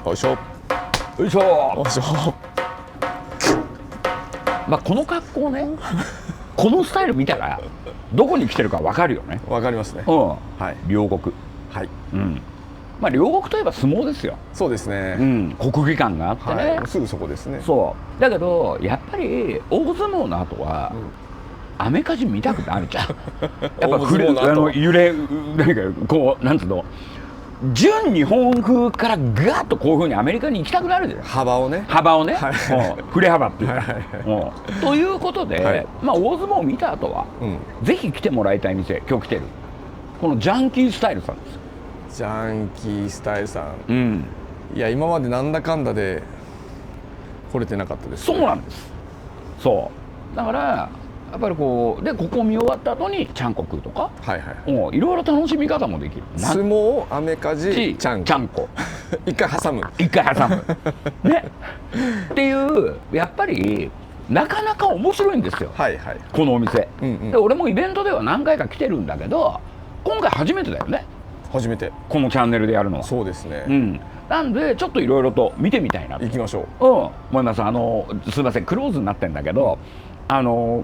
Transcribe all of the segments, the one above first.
よいしょよいしょ。よいしょ。まあこの格好ねこのスタイル見たらどこに来てるか分かるよね。わかりますね。はい、はい両国。はい。まあ両国といえば相撲ですよ。そうですね。国技館があってね、はい、すぐそこですね。そうだけどやっぱり大相撲の後は、アメカジ見たくなるじゃん。やっぱ揺れ何かこうなんつうの純日本風からガーッとこういう風にアメリカに行きたくなるじゃん。幅をね、振れ幅っていうか。ということで、まあ大相撲を見た後は、ぜひ来てもらいたい店、今日来てるこのジャンキースタイルさんですよ。ジャンキースタイルさん、いや今までなんだかんだで来れてなかったです、ね。そうなんです。そうだからやっぱりこうでここを見終わった後にちゃんこ食うとか、いろいろ楽しみ方もできる。相撲、アメカジ、ちゃんこ一回挟むねっていうやっぱりなかなか面白いんですよ、このお店。で俺もイベントでは何回か来てるんだけど今回初めてだよね。初めてこのチャンネルでやるのは。そうですね。なんでちょっといろいろと見てみたいなと行きましょう。思います。すいませんクローズになってんだけど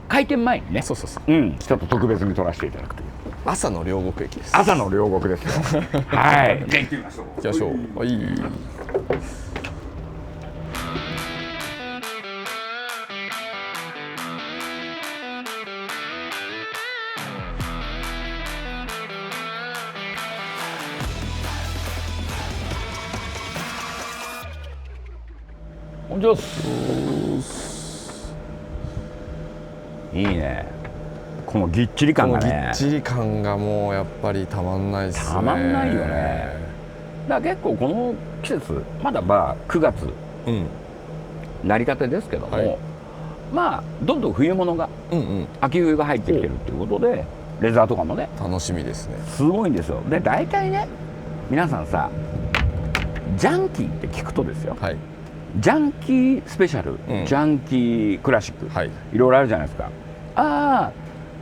開店前にね、ちょっと特別に撮らせていただくという朝の両国駅です。朝の両国ですよ。はい。じゃあ行ってみましょう。行きましょう。はい。こんにちは。いいね。このぎっちり感がね。ぎっちり感がもうやっぱりたまんないですね。たまんないよね。だから結構この季節まだまあ9月、なりたてですけども、まあどんどん冬物が、秋冬が入ってきてるっていうことでレザーとかもね楽しみですね。すごいんですよ。で大体ね皆さんさジャンキーって聞くとですよ、ジャンキースペシャル、ジャンキークラシック、いろいろあるじゃないですか。ああ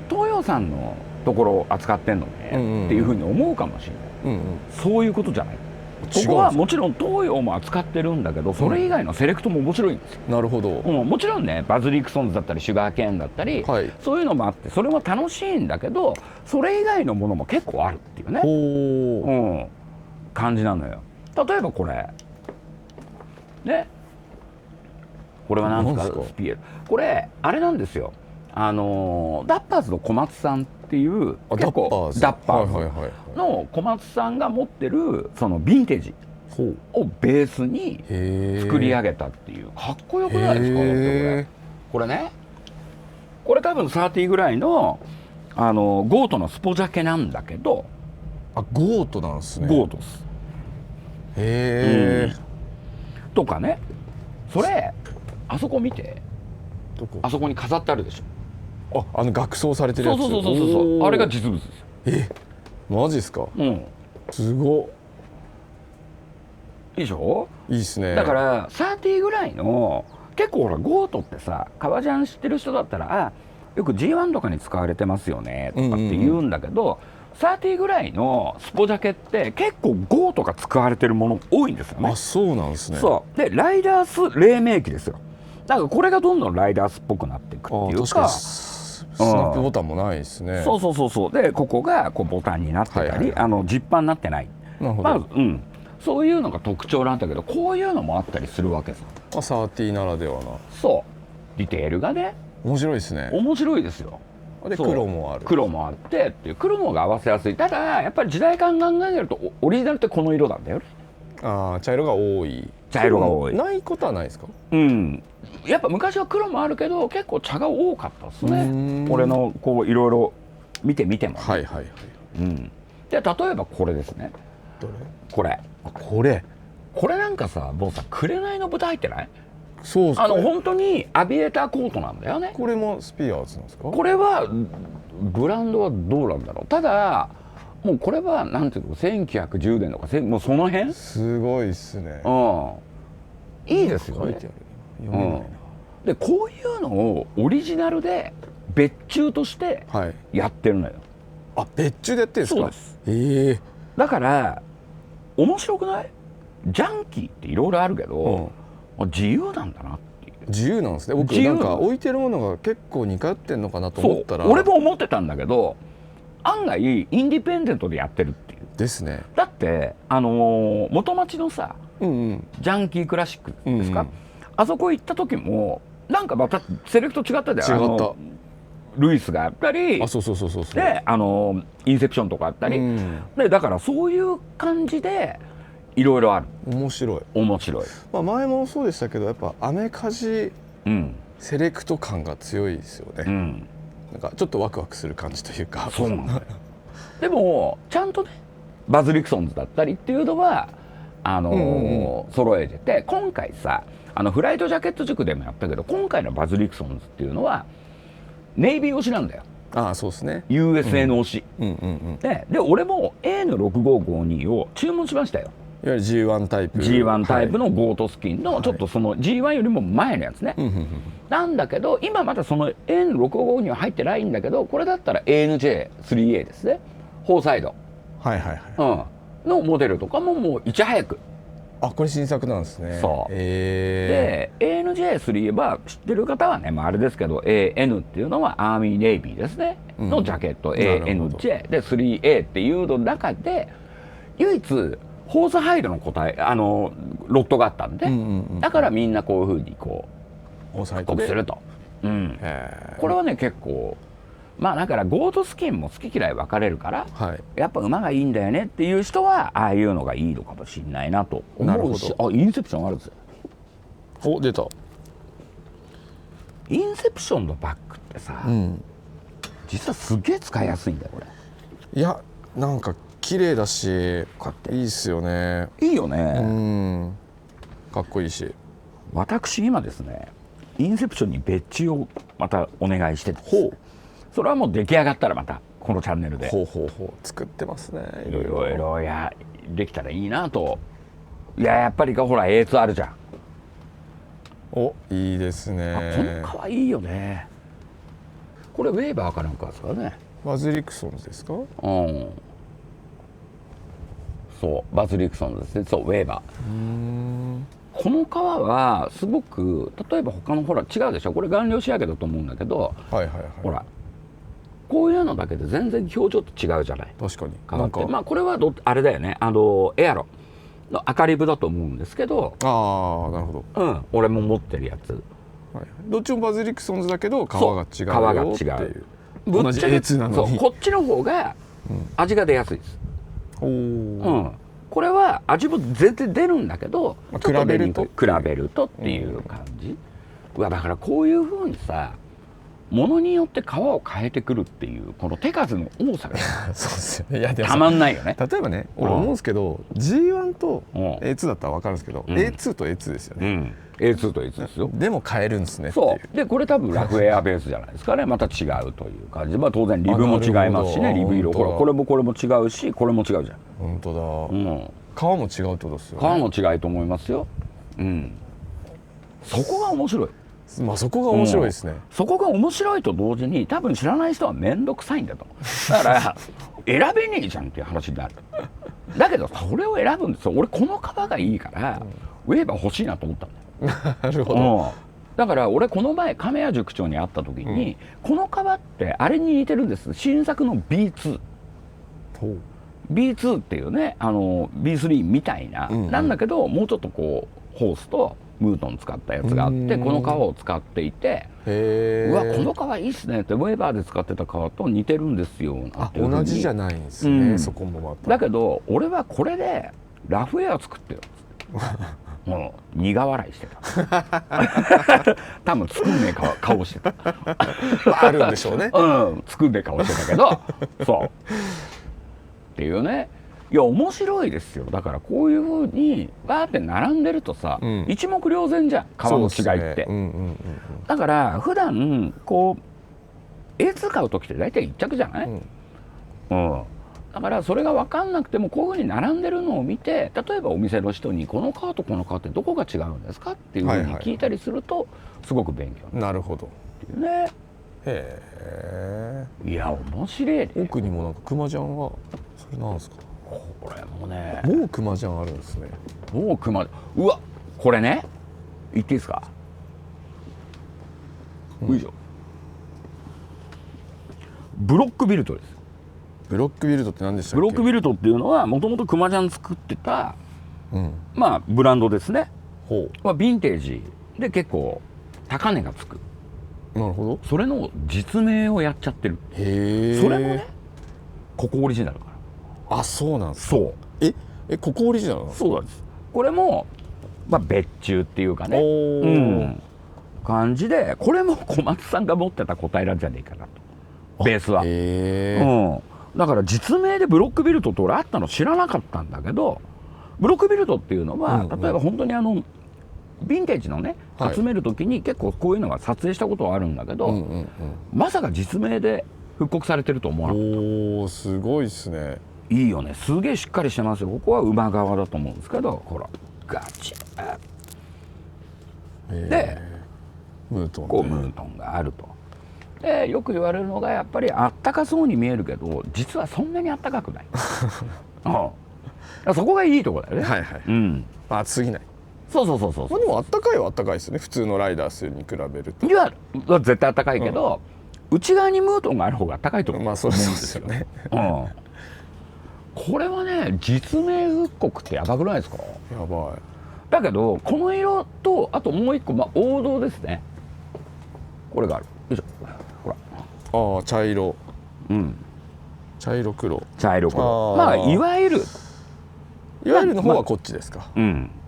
東洋さんのところを扱ってんのねっていうふうに思うかもしれない。そういうことじゃない。ここはもちろん東洋も扱ってるんだけどそれ以外のセレクトも面白いんですよ。なるほど。もちろんねバズリークソンズだったりシュガーケーンだったり、そういうのもあってそれも楽しいんだけどそれ以外のものも結構あるっていうね、感じなのよ。例えばこれね、これは何ですかスピエル。これあれなんですよ。ダッパーズの小松さんっていう結構ダッパーズの小松さんが持ってるそのヴィンテージをベースに作り上げたっていうかっこよくないですか。だってこれね、これ多分30ぐらいのゴートのスポジャケなんだけど。ゴートなんですね。ゴートです。へえ。とかね、それあそこ見て、あそこに飾ってあるでしょ。額装されてるやつ。そうあれが実物ですよ。マジですか。すごっ。いいでしょ。いいですね。だから30ぐらいの結構ほらゴートってさ革ジャン知ってる人だったらよく G1 とかに使われてますよねとかって言うんだけど、30ぐらいのスポジャケって結構ゴートが使われてるもの多いんですよね。そうなんですね。そうでライダース黎明期ですよ。だからこれがどんどんライダースっぽくなっていくっていうか。スナップボタンもないですね。そうでここがこうボタンになってたり、ジッパーになってない。なるほど。そういうのが特徴なんだけどこういうのもあったりするわけさ。30ならではな。そうディテールがね面白いですね。面白いですよ。で黒もある。黒もあってっていう黒の方が合わせやすい。ただやっぱり時代感考えるとオリジナルってこの色なんだよね。茶色が多い。茶色が多い。ないことはないですか。やっぱ昔は黒もあるけど結構茶が多かったですね。俺のこういろいろ見ても、ね。で例えばこれですね。どれ？これなんかさもうさ紅の豚入ってない？そうですか。本当にアビエーターコートなんだよね。これもスピアーズなんですか。これはブランドはどうなんだろう。ただもうこれはなんていうの1910年とかもうその辺。すごいっすね。いいですよね。でこういうのをオリジナルで別注としてやってるのよ。別注でやってるんですか。そうです。だから面白くない？ジャンキーっていろいろあるけど、自由なんだなっていう。自由なんですね。僕なんか置いてるものが結構似通ってんのかなと思ったら、俺も思ってたんだけど案外インディペンデントでやってるっていう。ですね。だって元町のさ、ジャンキークラシックですか、あそこ行った時もなんかまたセレクト違ったじゃん。違った。ルイスがあったり、そうでインセプションとかあったり、でだからそういう感じでいろいろある。面白い。前もそうでしたけど、やっぱアメカジセレクト感が強いですよね。なんかちょっとワクワクする感じというか。そうなんだよ。でもちゃんとねバズ・リクソンズだったりっていうのは揃えてて、今回さフライトジャケット塾でもやったけど、今回のバズ・リクソンズっていうのはネイビー推しなんだよ。そうですね。 USN 推しで、俺も A の6552を注文しましたよ。いわゆる G1 タイプ。 G1 タイプのゴートスキンのちょっとその G1 よりも前のやつね。なんだけど今まだその A の65には入ってないんだけど、これだったら ANJ3A ですね、フォーサイドのモデルとかももういち早く。これ新作なんですね。そうで ANJ3 は知ってる方はね、あれですけど AN っていうのはアーミーネイビーですねのジャケット、ANJ で 3A っていうの中で唯一ホースハイドのロットがあったんで、だからみんなこういうふうにこう復刻すると。これはね結構だからゴートスキンも好き嫌い分かれるから、やっぱ馬がいいんだよねっていう人はああいうのがいいのかもしれないなと思うし、インセプションあるぜ。出た。インセプションのバッグってさ、実はすげえ使いやすいんだよこれ。いやなんか綺麗だしいいっすよね。いいよね。かっこいいし。私今ですねインセプションに別注をまたお願いしてて、それはもう出来上がったらまたこのチャンネルで作ってますね。いろいろできたらいいなと。やっぱりほら A2 あるじゃん。いいですね。この革いいよね。これウェーバーかなんかですかね。バズ・リクソンズですか。そうバズ・リクソンズですね。そうウェーバー。この革はすごく例えば他のほら違うでしょ。これ顔料仕上げだと思うんだけど、ほらこういうのだけで全然表情と違うじゃない。確かに。革ってこれはあれだよね、エアロの赤リブだと思うんですけど。なるほど。俺も持ってるやつ。どっちもバズ・リクソンズだけど革が違うよっていう。同じ A2 なのにこっちの方が味が出やすいです。これは味も全然出るんだけど、比べるとっていう感じ。だからこういうふうにさ、ものによって皮を変えてくるっていうこの手数の多さがそうですよね。いやでもたまんないよね。例えばね、俺思うんですけど G1 と A2 だったら分かるんですけど、A2 と A2 ですよね。A2 と A2 ですよ。でも変えるんですね。そうでこれ多分ラフエアベースじゃないですかね。また違うという感じ。当然リブも違いますしね。リブ色これも違うし、これも違うじゃん。本当だ。皮も違うってことですよね。皮も違いと思いますよ。そこが面白い。そこが面白いですね。そこが面白いと同時に多分知らない人は面倒くさいんだと思う。だから選べねえじゃんっていう話になる。だけどそれを選ぶんですよ。俺この革がいいからウェーバー欲しいなと思ったんだよ。なるほど。だから俺この前亀谷塾長に会った時に、この革ってあれに似てるんです。新作の B2 っていうねB3 みたいな、なんだけどもうちょっとこうホースとムートン使ったやつがあって、この革を使っていて、うわこの革いいっすねって、ウェーバーで使ってた革と似てるんですよ。同じじゃないんですね。そこもまた。だけど俺はこれでラフエア作ってよ。もう苦笑いしてた。多分作んねえ顔してた。あるんでしょうね。作んねえ顔してたけど、そうっていうね。いや面白いですよ。だからこういうふうにバーって並んでるとさ、一目瞭然じゃん、革の違いって。だから普段こう A2 買う時って大体1着じゃない。だからそれが分かんなくてもこういうふうに並んでるのを見て、例えばお店の人にこの革とこの革ってどこが違うんですかっていうふうに聞いたりするとすごく勉強になる。なるほど。っていうね。へえ。いや面白いね。奥にもなんかクマジャンはそれなんですか。これもね、もう熊ジャンあるんですね。もう熊、うわ、これね、言っていいですか。よいしょ。ブロックビルトです。ブロックビルトって何でしたっけ？ブロックビルトっていうのはもともと熊ジャン作ってた、まあブランドですね。ヴィンテージで結構高値がつく。なるほど。それの実名をやっちゃってる。へえ。それもね、ここオリジナルから。あ、そうなんですか。そう。ここオリジナルなんですか？そうなんです。これもまあ別注っていうかね、感じで、これも小松さんが持ってた答えなんじゃねえかなと、ベースは。だから実名でブロックビルトって俺あったの知らなかったんだけど、ブロックビルトっていうのは、例えば本当にヴィンテージのね集める時に結構こういうのが撮影したことはあるんだけど、まさか実名で復刻されてると思わなかった。おー、すごいっすね。いいよね、すげえしっかりしてますよ。ここは馬側だと思うんですけど、ほらガチでムートン、こうムートンがあると。でよく言われるのが、やっぱりあったかそうに見えるけど実はそんなにあったかくない。そこがいいところだよね。はいはい。暑すぎない。そう。まあでもあったかいはあったかいですね、普通のライダースに比べると。いや絶対あったかいけど、内側にムートンがある方があったかいと思うんですよ。まあそうですよね。これはね、実名復刻ってやばくないですか？やばい。だけどこの色と、あともう一個、まあ王道ですね、これがある。よいしょ、ほら。ああ、茶色。茶色黒。まあいわゆるの方はこっちですか。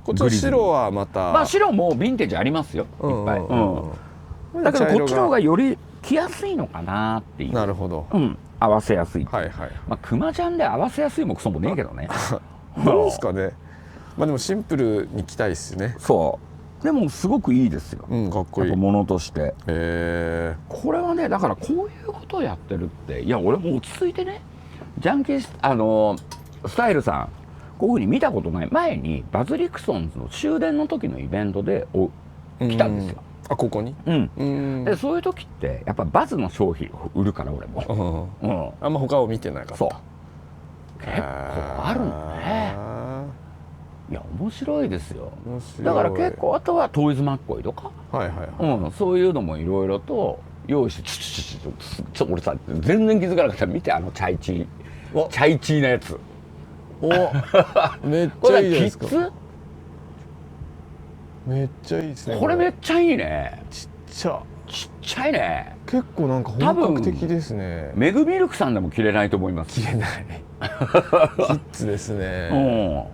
こっちの白はまた、まあ白もヴィンテージありますよ、いっぱい。だけどこっちの方がより着やすいのかなっていう。なるほど。合わせやすい。はいはい。まあ熊ジャンで合わせやすいもクソもねえけどね。どうですかね。まあでもシンプルに着たいですね。そう。でもすごくいいですよ。かっこいい。ものとして。これはね、だからこういうことをやってるって、いや俺も落ち着いてね、ジャンキースタイルさん、こういうふうに見たことない前にバズ・リクソンズの終電の時のイベントで来たんですよ。あ、ここに。でそういう時ってやっぱバズの商品を売るから俺も。あんま他を見てなかった。そう。結構あるんだね。いや面白いですよ。だから結構、あとはトイズマッコイとか、そういうのもいろいろと用意して、ちょっと俺さ全然気づかなかった。見て、チャイチーなやつ。お、めっちゃいいですか。めっちゃいいですね。これめっちゃいいね。ちっちゃいね。結構なんか本格的ですね。メグミルクさんでも着れないと思います。着れない。キッズですね。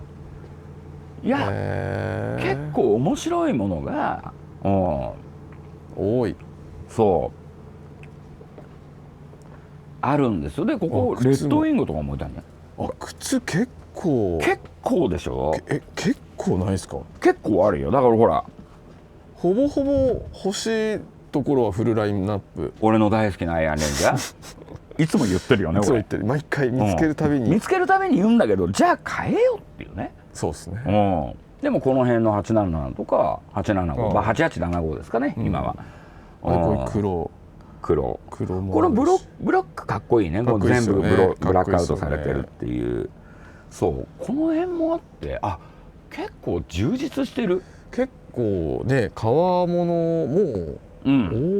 いや、結構面白いものが多い。そうあるんですよ。でここレッドウィングとかもいたね。靴結構でしょ。結構ないですか。結構あるよ。だからほら、ほぼほぼ欲しいところはフルラインナップ。俺の大好きなアイアンレンジャー。いつも言ってるよね。そう言ってる。毎回見つけるたびに言うんだけど、じゃあ買えよっていうね。そうですね。でもこの辺の877とか875、まあ8875ですかね、今は。これ黒も。このブロックかっこいいね。もう全部ブラックアウトされてるっていう。そう、この辺もあって、結構充実してる。結構ね、革物も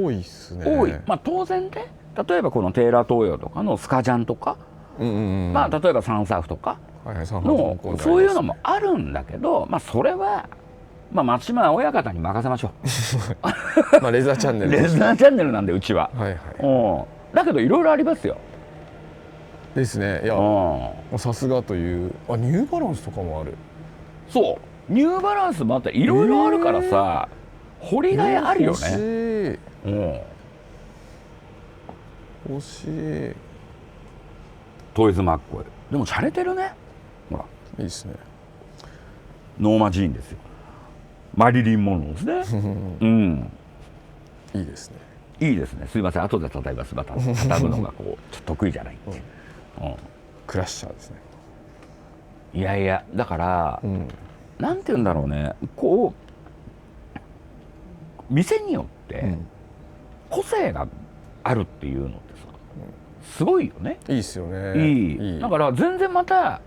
多いっすね。多い。まあ当然ね、例えばこのテーラー東洋とかのスカジャンとか、まあ例えばサンサーフとかのそういうのもあるんだけど、まあそれはまあ松島親方に任せましょう。まあレザーチャンネル。レザーチャンネルなんでうちは。だけどいろいろありますよ。ですね。いや、さすがという。ニューバランスとかもある。そう、ニューバランスもあったりいろいろあるからさ、掘りがいあるよね。欲しい。トイズマッコイ。でも洒落てるね。ほら、いいですね。ノーマジーンですよ。マリリン・モンローですね。いいですね。いいですね。すいません、後で叩います。また叩くのがこうちょっと得意じゃないっていう。クラッシャーですね。いやいや、だから、なんて言うんだろうね。こう店によって個性があるっていうのってさ、すごいよね。いいですよね。いい。だから全然また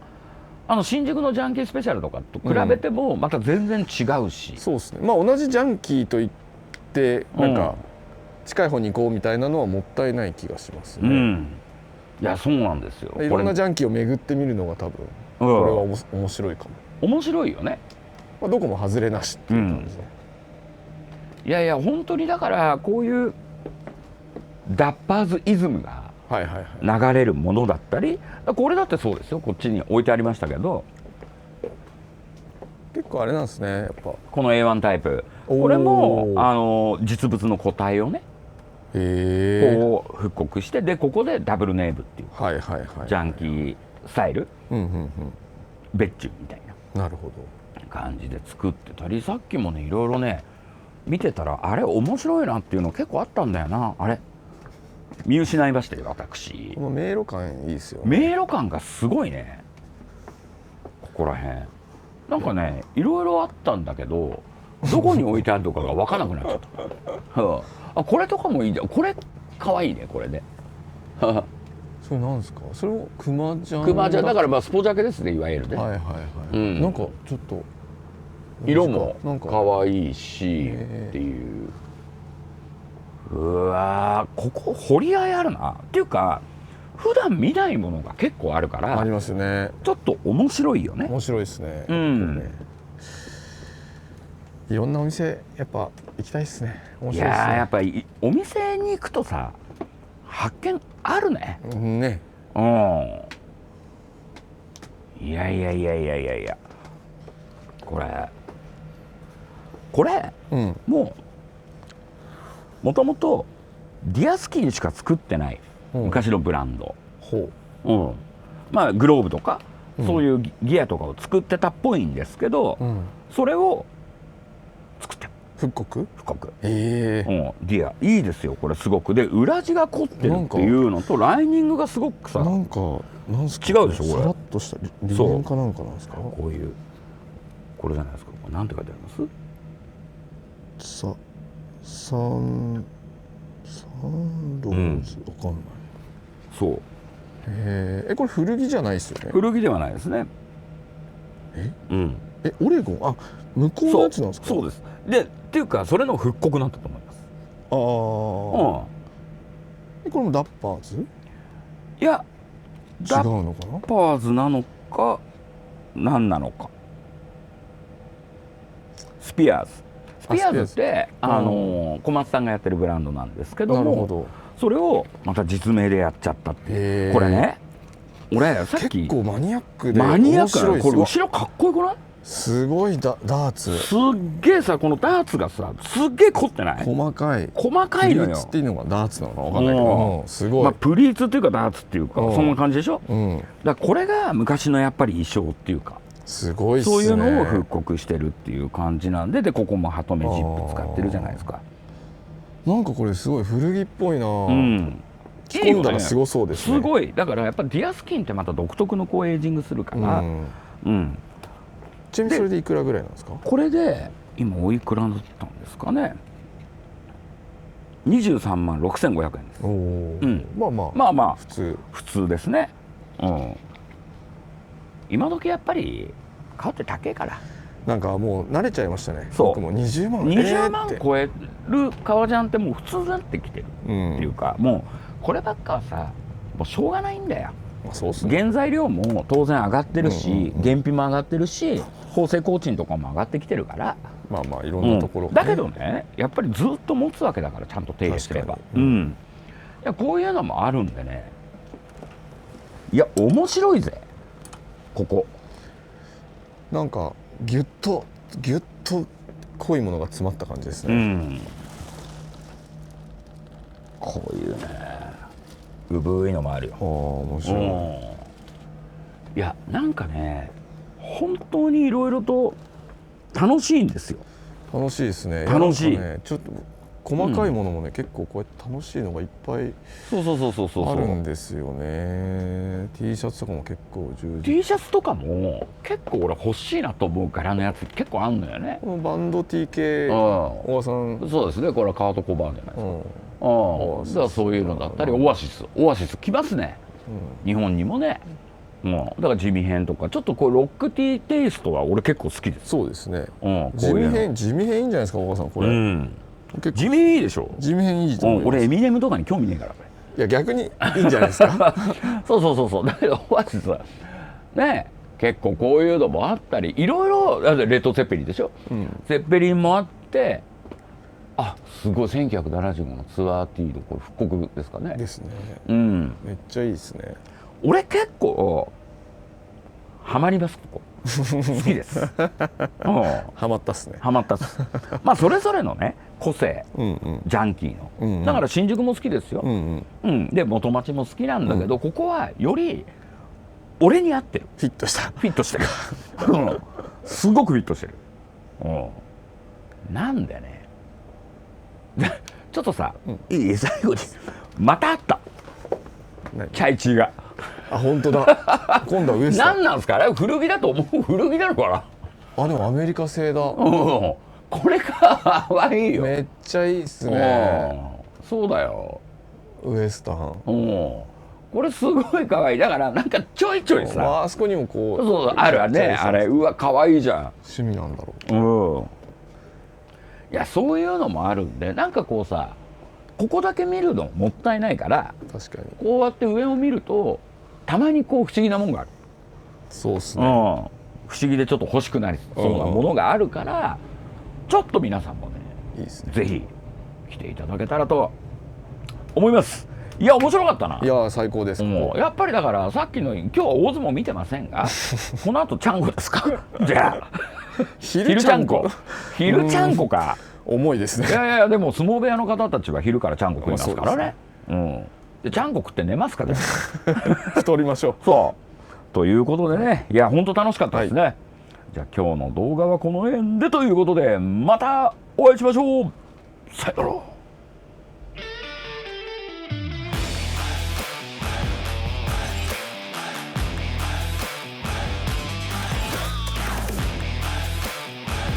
新宿のジャンキースペシャルとかと比べてもまた全然違うし、そうですね。まあ同じジャンキーといってなんか近い方に行こうみたいなのはもったいない気がしますね。いやそうなんですよ。いろんなジャンキーを巡ってみるのが多分これは面白いかも。面白いよね。まあどこも外れなしっていう感じで、いやいや本当にだからこういうダッパーズイズムが流れるものだったり、これだってそうですよ。こっちに置いてありましたけど、結構あれなんですね。やっぱこの A1 タイプ、これも実物の個体をねこう復刻して、でここでダブルネーブっていうジャンキースタイル別注みたいな感じで作ってたり、さっきもねいろいろね見てたらあれ面白いなっていうの結構あったんだよな。あれ見失いましたよ私。この迷路感いいですよね。迷路感がすごいね。ここら辺なんかねいろいろあったんだけどどこに置いてあるとかが分からなくなっちゃった、あこれとかもいいんだよ。これかわいいね。これでそれなんですか。それもクマジャン。クマジャンだからまあスポジャケですね、いわゆるね。なんかちょっと色もかわいいしっていう。うわここ掘り合いあるなっていうか、普段見ないものが結構あるからありますね。ちょっと面白いよね。面白いですね。いろんなお店やっぱ行きたいですね。面白いですね。いややっぱりお店に行くとさ発見あるね。いやこれ、もともとディアスキンしか作ってない昔のブランド、まあグローブとか、そういうギアとかを作ってたっぽいんですけど、それを作って復刻、ディアいいですよこれすごく。で裏地が凝ってるっていうのとライニングがすごくさ、なんか違うでしょこれ。さらっとしたリネンかなんかなんですか。こういうこれじゃないですか。これなんて書いてあります？サンローズ、わかんない。そう。これ古着じゃないですよね。古着ではないですね。オレゴン、あ、向こうのやつなんですか。そうです。でっていうかそれの復刻なんだと思います。これもダッパーズ？いや違うのかな。ダッパーズなのか何なのか。スピアーズって小松さんがやってるブランドなんですけども、それをまた実名でやっちゃったっていう。これね俺さっき結構マニアックで面白いです。これ後ろかっこよくない？すごいダーツ。すっげえさこのダーツがさすっげえ凝ってない？細かいのよ。プリーツっていうのがダーツなのか分かんないけど、すごい。プリーツっていうかダーツっていうかそんな感じでしょ。だからこれが昔のやっぱり衣装っていうかすごいっすね。そういうのを復刻してるっていう感じなんで、ここもハトメジップ使ってるじゃないですか。なんかこれすごい古着っぽいな。着込んだらすごそうですね。すごい。だからやっぱディアスキンってまた独特のこうエイジングするから。ちなみにそれでいくらぐらいなんですか？これで今おいくらだったんですかね。23万6500円です。まあ普通ですね。今時やっぱり買うって高いから。なんかもう慣れちゃいましたね。僕も20万超える革ジャンってもう普通になってきてるっていうか、もうこればっかはさもうしょうがないんだよ。原材料も当然上がってるし、原費も上がってるし、縫製工賃とかも上がってきてるから、いろんなところだけどねやっぱりずっと持つわけだから、ちゃんと手入れすれば。いやこういうのもあるんでね、いや面白いぜここ。なんかギュッと濃いものが詰まった感じですね。こういうねうぶいのもあるよ。面白い。いやなんかね本当にいろいろと楽しいんですよ。楽しいですね。楽しい。ちょっと細かいものもね、結構こうやって楽しいのがいっぱいあるんですよね。T シャツとかも結構充実。T シャツとかも結構俺欲しいなと思う柄のやつ結構あんのよね。このバンド TK 小川さん。そうですね。これはカート・コバーンじゃないですか。だからそういうのだったり、オアシス来ますね。日本にもね。だから地味編とかちょっとこうロックティーテイストは俺結構好きです。そうですね、地味編いいんじゃないですか岡さんこれ、地味いいでしょ。地味編いいと思います。俺エミネムとかに興味ねえからこれ。いや逆にいいんじゃないですかそうだけどオアシスはね結構こういうのもあったりいろいろレッド・ゼッペリンでしょ、ゼッペリンもあってすごい1975のツアーティーのこれ復刻ですかね。ですね。めっちゃいいですね。俺結構ハマりますここ好きですハマったっすね。ハマったっすまあそれぞれのね個性、ジャンキーの、だから新宿も好きですよ、で元町も好きなんだけど、ここはより俺に合ってる。フィットしてるすごくフィットしてる。なんでねちょっとさ、いい最後にまたあったチャイチーが。本当だ今度はウエスタン。何なんですかあれ。古着だと思う。古着なのかな。でもアメリカ製だ。これかわいいよ。めっちゃいいっすね。そうだよウエスタン。これすごい可愛い。だからなんかちょいちょいさあそこにもこうそうあるねあれ。うわ可愛いじゃん。趣味なんだろう。いやそういうのもあるんでなんかこうさここだけ見るのもったいないから確かにこうやって上を見るとたまにこう不思議なもんがある。そうっすね、不思議でちょっと欲しくなりそうなものがあるからちょっと皆さんもねいいですねぜひ来ていただけたらと思います。いや面白かったな。いや最高です。やっぱりだからさっきの今日は大相撲見てませんがこの後ちゃんこですかじゃあ昼ちゃんこか重いですね。いやでも相撲部屋の方たちは昼からちゃんこ食いますからね。でちゃんこ食って寝ますから太りましょう。そうということでねいや本当楽しかったですね、じゃあ今日の動画はこの辺でということでまたお会いしましょう。さよなら。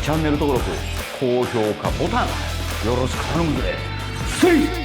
チャンネル登録高評価ボタンよろしく頼むぜ。せい